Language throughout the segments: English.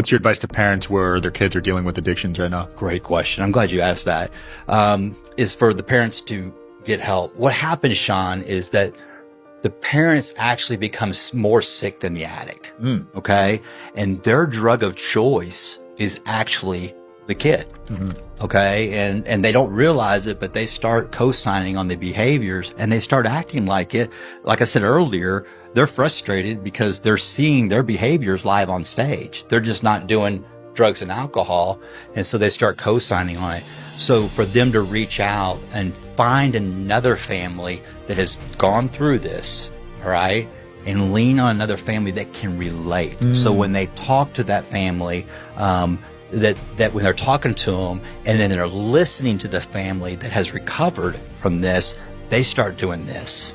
What's your advice to parents where their kids are dealing with addictions right now? Great question. I'm glad you asked that. Is for the parents to get help. What happens, Sean, is that the parents actually become more sick than the addict. Okay. And their drug of choice is actually the kid. Okay. And they don't realize it, but they start co-signing on the behaviors and they start acting like it. Like I said earlier, they're frustrated because they're seeing their behaviors live on stage. They're just not doing drugs and alcohol. And so they start co-signing on it. So for them to reach out and find another family that has gone through this, all right, and lean on another family that can relate. So when they talk to that family, that when they're talking to them and then they're listening to the family that has recovered from this, they start doing this.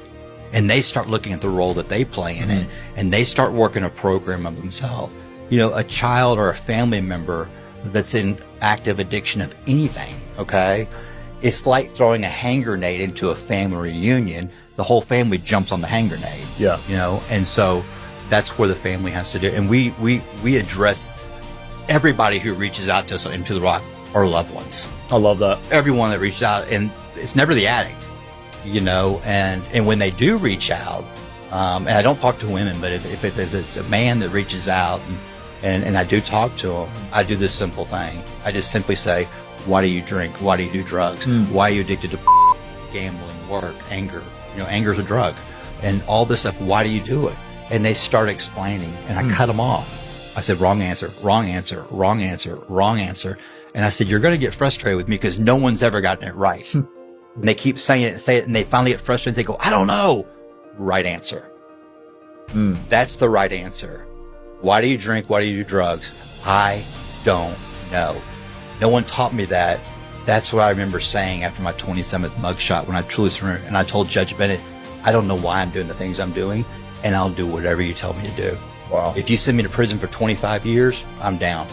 And they start looking at the role that they play in it, and they start working a program of themselves. You know, a child or a family member that's in active addiction of anything, okay? It's like throwing a hand grenade into a family reunion. The whole family jumps on the hand grenade. Yeah. You know, and so that's where the family has to do. And we address everybody who reaches out to us into the Rock, our loved ones. I love that. Everyone that reaches out, and it's never the addict, you know, and when they do reach out, and I don't talk to women, but if it's a man that reaches out and I do talk to him, I do this simple thing. I just simply say, why do you drink? Why do you do drugs? Why are you addicted to gambling, work, anger? You know, anger is a drug and all this stuff. Why do you do it? And they start explaining and I cut them off. I said, wrong answer, wrong answer, wrong answer, wrong answer. And I said, you're going to get frustrated with me because no one's ever gotten it right. And they keep saying it and say it and they finally get frustrated. They go, I don't know. Right answer. That's the right answer. Why do you drink? Why do you do drugs? I don't know. No one taught me that. That's what I remember saying after my 27th mugshot when I truly surrendered. And I told Judge Bennett, I don't know why I'm doing the things I'm doing, and I'll do whatever you tell me to do. Wow. If you send me to prison for 25 years, I'm down.